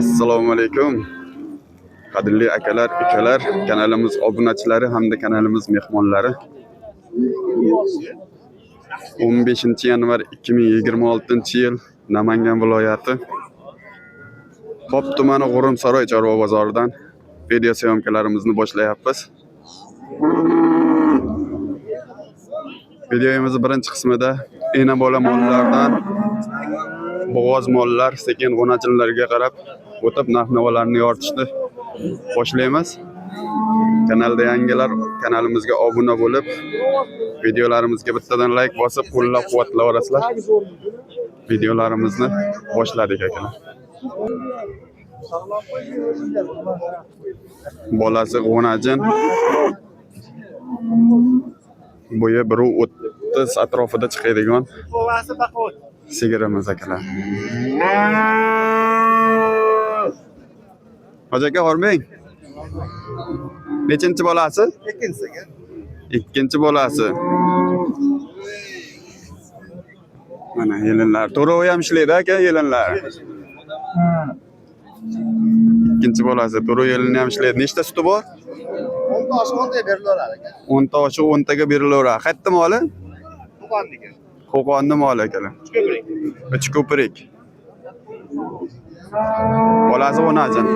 Assalomu alaykum. Qadrli akalar, ukalar, kanalimiz obunachilari hamda kanalimiz mehmonlari. 15-yanvar 2026-yil Namangan viloyati Pop tumani G'urumsaroy chorva bozoridan video syomkalarimizni boshlayapmiz. Videomiz birinchi qismida ena bola mollardan bo'g'oz mollar sekin g'onachilarga qarab o'tib narx-navolarni yoritishni boshlaymiz. Kanalda yangilar kanalimizga obuna bo'lib, videolarimizga bittadan like bosib, qo'llab-quvvatlayverasizlar. Videolarimizni boshladik akalar. Bolasi g'onajin. Bo'yi 1.30 atrofida chiqadigan sigirimiz akalar. Hoji aka, hormang. Nechinchi bolasi? Ikkinchi bolasi. Mana yelinlar. To'rovi ham ishlaydi aka, yelinlar. Ikkinchi bolasi to'rov yelini ham ishlaydi. Nechta suti bor? 10 ta oshib 10 ta berilaveradi aka. 10 ta oshib 10 taga berilaveradi. Qayerda moli? Qo'qonniki. Qo'qonni moli akalar. Uchko'prik. Bolasi g'onajin.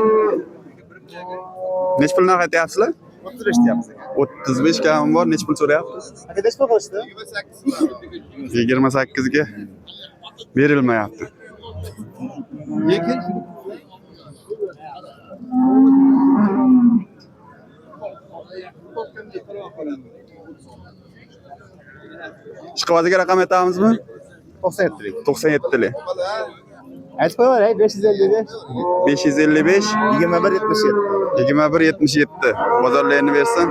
Nech pul narx aytyapsizlar? 35 deyapmiz aka. 35 kam bor. Nech pul so'rayapsiz? Aka nech pul qilishdi? 28 ga berilmayapti. Lekin Ishqovoziga raqam aytamizmi? 97 lik. 97 lik. Aytib qo'yaver, 555 555 2177. 2177. Bozorlarini bersin.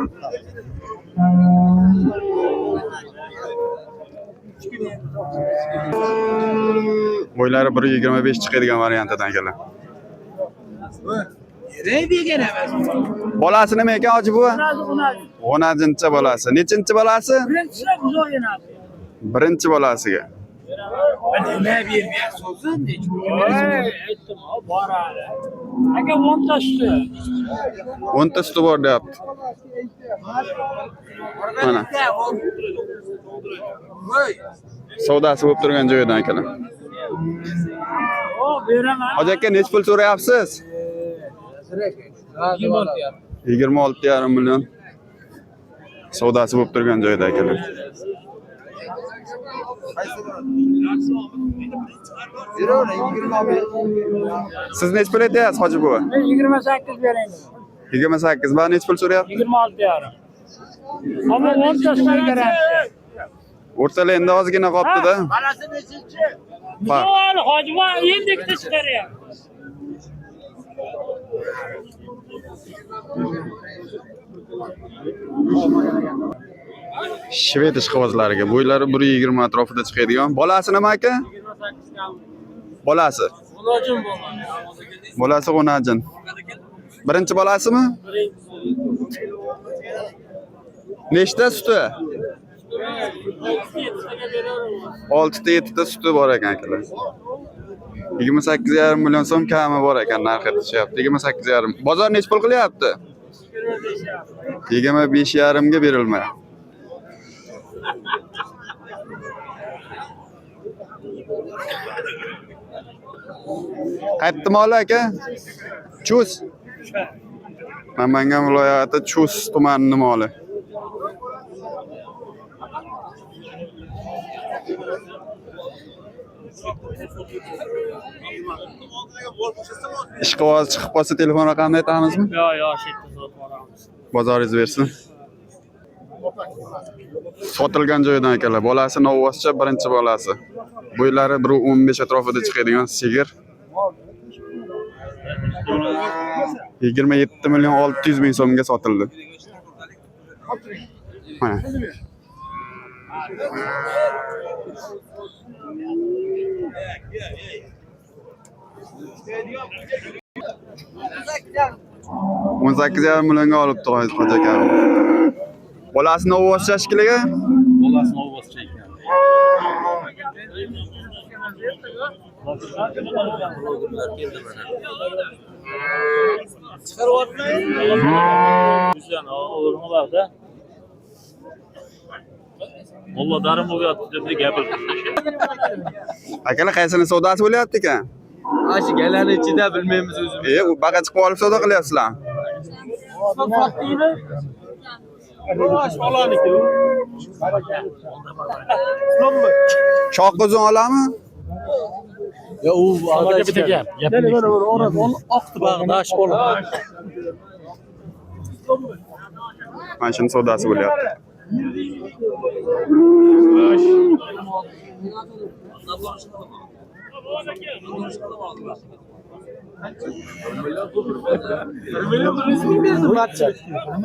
Bo'ylari 1.25 chiqadigan variantidan akalar. Bolasi nima ekan hoji buva? 10-chi bolasi. Nechinchi bolasi? Birinchi bolasiga. Aka 10 ta suti. 10 ta suti bor deyapti. Mana. Savdosi bo'lib turgan joyidan akalar. O, beraman. Hoji aka, nech pul so'rayapsiz? 26,5 million. Savdosi bo'lib turgan joyda akalar. Siz nech pul aytyapsiz hoji buva? Men 28 beraymi? 28. Va nech pul so'rayapti? 26,5. Ammo 10 ta suti garantiya. O'rtalar endi ozgina qolibdi-da. Balasi nechinchi? Yo'q, hojiva endi ikkita chiqaryapmiz. Shved ishqibozlariga bo'ylari 1.20 atrofida chiqadigan. Bolasi nima aka? 28 kam. Bolasi. G'onajin bo'ladi. Bolasi g'onajin. Birinchi bolasimi? Nechta suti? 6 ta 7 ta suti bor ekan akalar. 28,5 million so'm kami bor ekan narxi deyapti. 28,5. Bozor nech pul qilyapti? 25,5 ga berilmayapti. Qayerda moli aka? Chus. Namangan viloyati Chus tumanining moli. Ishqivoz chiqib qolsa telefon raqamini aytamizmi? Yo'q, shu yerda sotib olamiz. Bozoringiz bersin. Sotilgan joydan akalar. Bolasi novvoscha, birinchi bolasi. Bo'ylari 1.15 atrofida chiqadigan sigir. 27 million 600 ming so'mga sotildi. Mana. O'n 18,5 millionga olibdi hoji aka. Bolasini ovozcha shekilliga? Bolasini ovozcha ekan. O'g'lini bor-da. Mulla darim bo'lyapti deb gapirdi. Akalar qaysini savdosi bo'lyapti ekan? Aşı gelen içinde bilmemiz özümüz. U baqa chiqib olib savdo qilyapsizlar. Shoh qo'zon olami? Ya o Hozirga bitta gap. Gapni oqti bag'ida ash bo'ladi. Mana shuni savdosi bo'lyapti.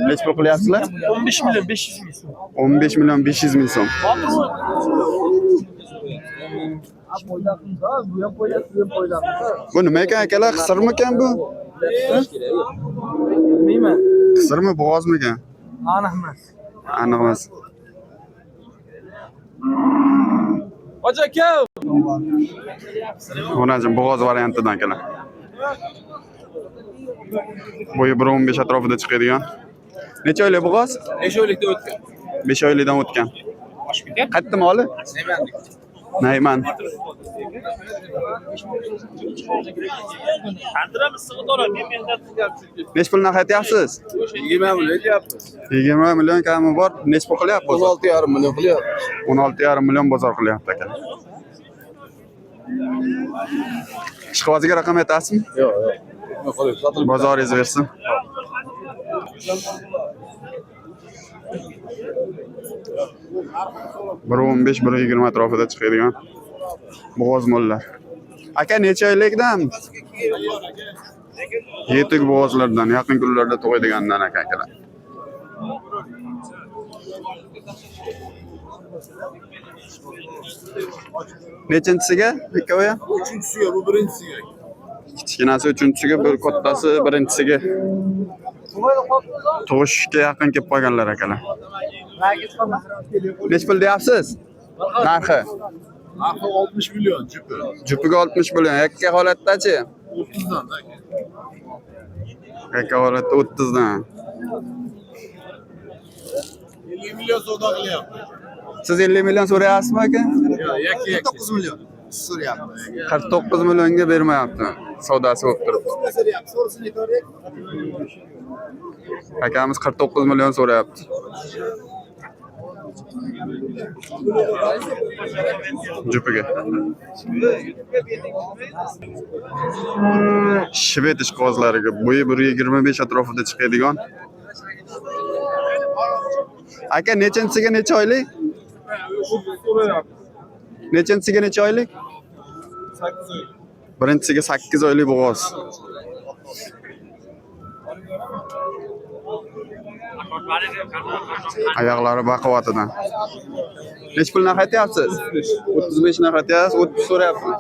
Necha pul qilyapsizlar? 15 milyon 500 ming so'm. 15 milyon 500 ming so'm. Bu nima ekan akalar? Qisirmi ekan bu? Bilmayman. Qisirmi, bo'g'ozmi ekan? Aniq emas. Aniq emas. Hoca aka. Onajim bo'g'oz variantidan akalar. Bo'yi 1.15 atrofida chiqadigan. Necha oylik bo'g'oz? 5 oylikda o'tgan. 5 oylikdan o'tgan. Qayerda moli? Nayman. Andiram issiqni to'lab, men mehnat Necha puldan qaytyapsiz? 20 milyon yaptı. 20 million kami bor. Necha pul qilyapti? 16,5 milyon kılıyor. 16,5 million bozor qilyapti aka. Ishqibozga raqam aytasizmi? Yok yok. Yok oluyor. Satılıp. Bozoringiz bersin. Bir 15, 1.20 atrofida chiqadigan bo'g'oz mollar. Aka necha oylikdan? Yetuk bo'g'ozlardan, yaqin kunlarda tug'adigandan akalar. Nechinchisiga? Ikkovi? Üçüncüsüye bu birincisiye. Kichkinasi uchinchisiga, bir kattasi birinchisiga. Tug'ishga yaqin kelib qolganlar akalar. Nech pul deyapsiz? Narxi? Akı 60 milyon cüpü. Jupiga 60 million. Yakka holatdachi? 30'dan da. Yakka holatda 30 dan. 50 milyon soda kılıyor. Siz 50 million so'rayapsizmi aka? Ya yakı yakı. 49 milyon. Sır yaptı. 49 millionga bermayapti. Savdosi bo'lib turibdi. Sır yaptı. Sonrasını yukarıya. Akamiz 49 million so'rayapti. Jupiga. Shved ishqibozlariga bo'yi 1.25 atrofida chiqadigan. Aka nechinchisiga necha oylik? Nechinchisiga necha oylik? 8 oylik. Birinchisiga 8 oylik bo'g'oz. Oyoqlari baquvvatidan. Nech puldan qaytyapsiz? 35 dan qaytyapsiz, 30 so'rayapman.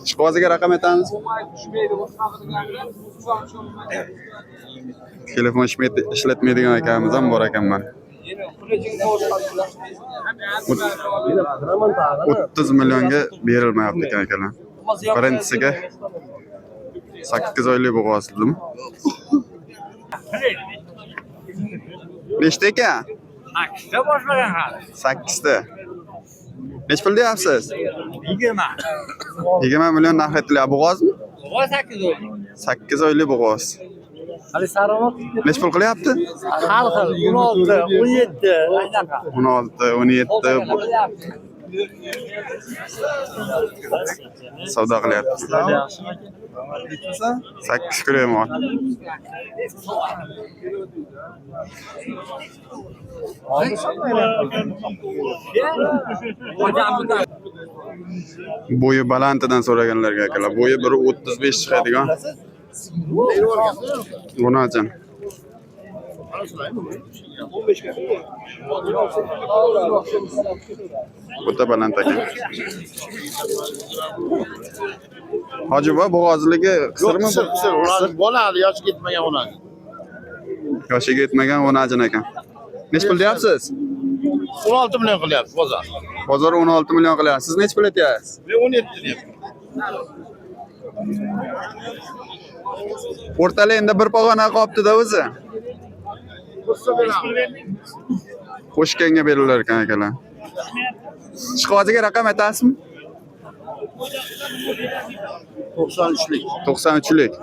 Ishqibozga raqam aytamiz. Telefon ishlatmaydigan akamiz ham bor ekan mana. 30 millionga berilmayapti ekan akalar. Birinchisiga 8 oylik bo'g'oz dedim. Nechta ekan? 8ta boshlagan ha. 8 ta. Nech pul deyapsiz? 20. 20 million narx aytilyapti. Bo'g'ozmi? Voy 8 oylik. 8 oylik bo'g'oz. Hali saromat. Nech pul qilyapti? Har xil 16, 17, anaqa. 16, 17 savdo qilyapti. 8 kiloyman. Bo'yi balantidan so'raganlarga akalar. Bo'yi 1.35 chiqadigan. Bunachi. Bu da baland ekan. Hoji bobo bo'g'ozligi qisirmi? Qisir. Bo'ladi, yoshi ketmagan onasi. Yoshiga yetmagan onajin ekan. Nech pul deyapsiz? 16 milyon qilyapti bozor. Bozor 16 million qilyapti. Siz necha pul aytyapsiz? Men 17 deyapman. O'rtalayda bir pog'ona qolibdi-da o'zi. Qo'shganga berilar ekan akalar. Ishqoziga raqam aytasizmi? 93'lik. 93lik.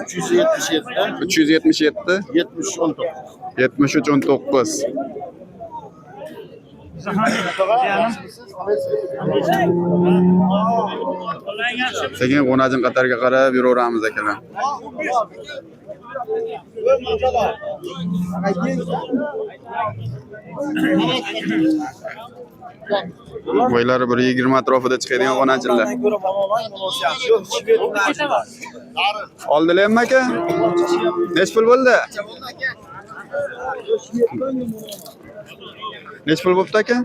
377. 377 70 19. 73 19. Sekin qo'najin qatarga qarab yuraveramiz akalar. Bo'ylari 120 atrofida chiqadigan qo'najinlar. Oldilarmi aka? Nech pul bo'ldi? Nech pul bo'pti aka?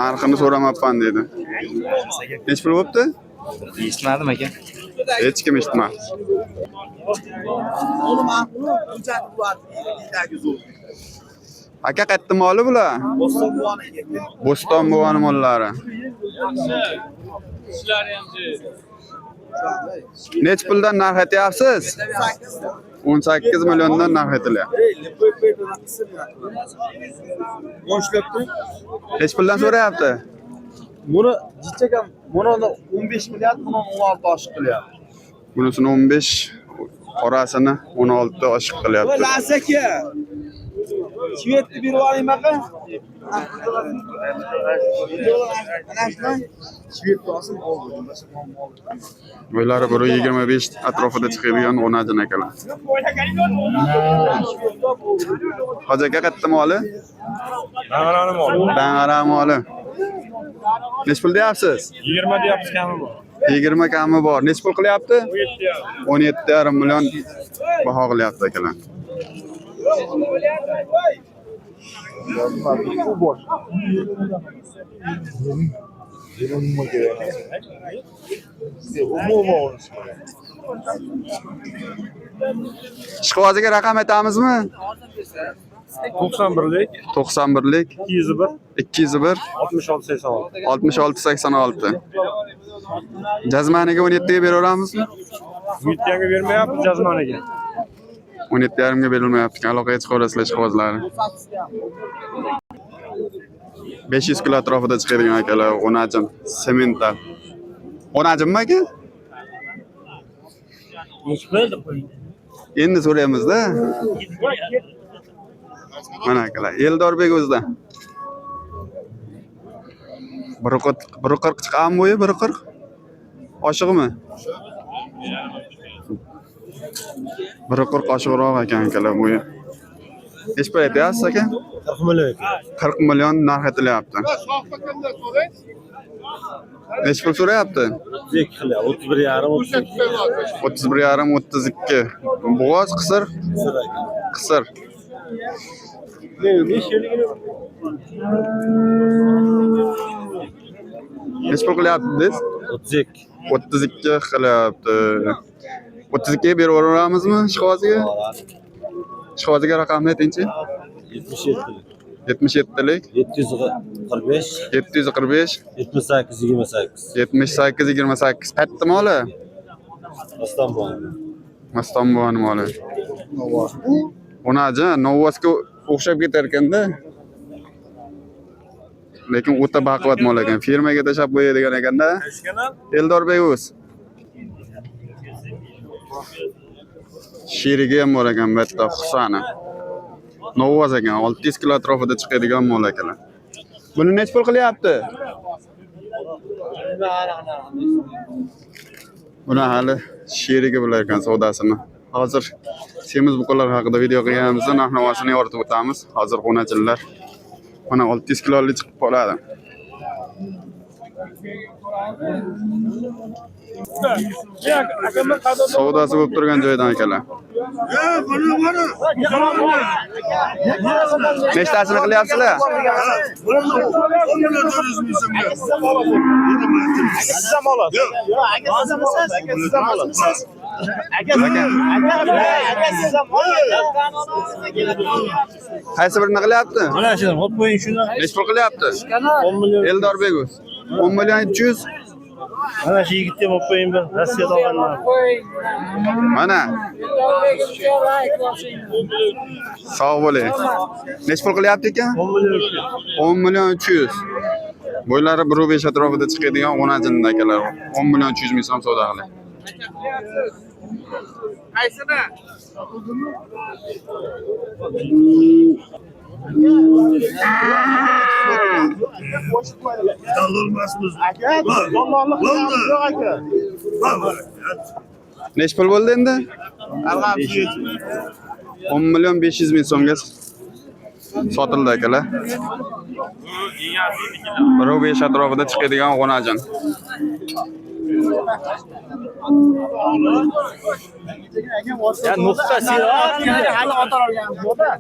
Narxini so'ramabman dedi. Nech pul bo'pti? Eshitmadim aka. Hech kim eshitmadi. Aka qayerda moli bular? Bo'ston buvani mollari. Nech puldan narx aytyapsiz? 18 milliondan narx aytilyapti. Nech puldan so'rayapti? Buni jichakam, buni 15 milliard, buni 16 oshiq qilyapti. Bunisini 15, qorasini 16 oshiq qilyapti. Aka. Chivetni berib oling baqa. Chivetni olsin, Bo'ylari 125 atrofida chiqadigan o'najin akalar. Hoji aka qayerda moli? Dang'arani mol. Dang'ara moli. Nech pul deyapsiz? 20 deyapsiz kami bor. 20 kami bor. Nech pul qilyapti? 17,5 million baho qilyapti akalar. Ishqoziga raqam aytamizmi? 91lik, 91lik 201, 201 66 86. 66 86. Jazmaniga 17 ga beraveramizmi? Bu yerga bermayapti jazmaniga. 17,5 ga berilmayapti. Aloqaga chiqaverasizlar ishqozlari. 500 kilo atrofida chiqadigan akalar, o'najin, semental. O'najinmi aka? Endi so'raymiz-da. Mana akalar, Eldorbek o'zida. 140 chiqqanmi bo'yi? 140. Oshiqmi? 140 oshiqroq ekan akalar bo'yi. Nech pul aytyapsiz aka? 40 million. 40 million narx aytilyapti. Nech pul so'rayapti? 31,5 31,5 32. Bo'g'oz qisir? Qisir. Nech pul qilyapsiz? 32. 32 qilyapti. 32 ga beraveramizmi ishqoziga? Ishqoziga raqamni aytingchi. 77lik 745 745 78 28. 78 28. Qayerda moli? Istanbul. Maston buvani moli. O'naji Novvosga o'xshab ketar ekanda. Lekin o'ta baquvvat mol ekan. Firmaga tashab qo'yadigan ekanda. Eldorbek o'z. Sherigi ham bor ekan, bitta Husani. Novvoz ekan, 600 kilo atrofida chiqadigan mol akalar. Buni nech pul qilyapti? Buni hali sherigi bilar ekan savdosini. Hozir semiz buqalar haqida video qilganmiz, narx-navosini yoritib o'tamiz. Hozir qo'najinlar mana 600 kilolik chiqib qoladi. Savdosi bo'lib turgan joydan akalar. Nechtasini qilyapsizlar? Aka siz ham Qaysi birini qilyapti? Mana shuni olib qo'ying shuni. Nechi pul qilyapti? 10 million. Eldorbek 10 million 300. Mana shu yigitga olib qo'ying bir. Rossiyada olganman. Mana. Sog' bo'ling. Nechi pul qilyapti ekan? 10 million 300. Bo'ylari 1.5 atrofida chiqadigan o'najinda akalar. 10 million 300 ming so'm savdo qiling. qaysini? Aka, dollorlik qilamiz yo'q aka. Nechi pul bo'ldi endi? 10 million 500 ming so'mga sotildi akalar. 1.5 atrofida chiqadigan o'najin. Ya nuqtasi hali otar olganmiz yo'q-da.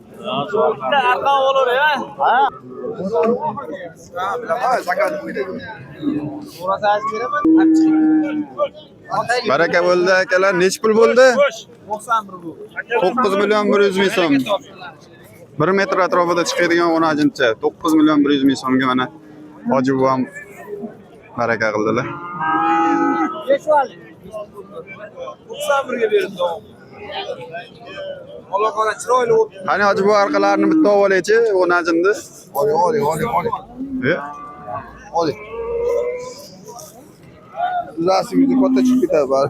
Bitta arqon olur ya. Ha. Baraka bo'ldi akalar. Nechi pul bo'ldi? 91 bu. 9 million 100 ming so'm. 1 metr atrofida chiqadigan o'najincha 9 million 100 ming so'mga mana hoji buvam baraka qildilar. 91 ga berdim. Alloh qara chiroyli o'tdi. Qani hoji bu orqalarini bitta olib olaychi, o'najinni. Oling. Zasingizni katta chiqib ketadi bari.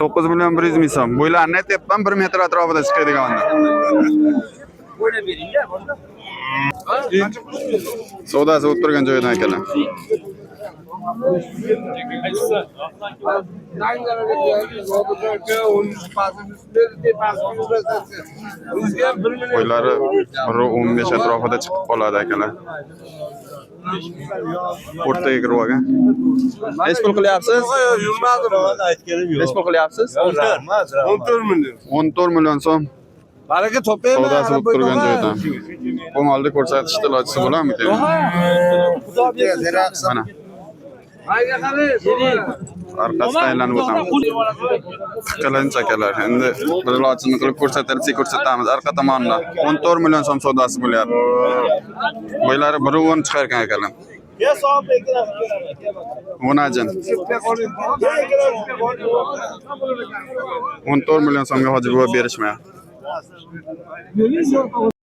9 million 100 ming so'm. Bo'ylarini aytyapman 1 metr atrofida chiqadiganni. O'ynab bering-da, boshqa. Savdosi o'tib turgan joyidan akalar. Qo'ylari 1.15 atrofida chiqib qoladi akalar. O'rtaga kirib olgan. Nechi pul qilyapsiz? Nechi pul qilyapsiz? 14 million. 14 million so'm. Baraka topaymi? Savdosi o'tib turgan joyidan. Qo'ng'olda ko'rsatishda ilojisi bo'ladimi? Mana. Arkasi tayinlanib o'tamiz. Qilinch akalar. Endi bir ilojini qilib ko'rsatilsa ko'rsatamiz. Arqa tomonda 14 million so'm savdosi bo'lyapti. Bo'ylari 1.10 chiqar ekan akalar. Ya savob beklar. O'najin. 14 million so'mga hoji buva berishmayapti.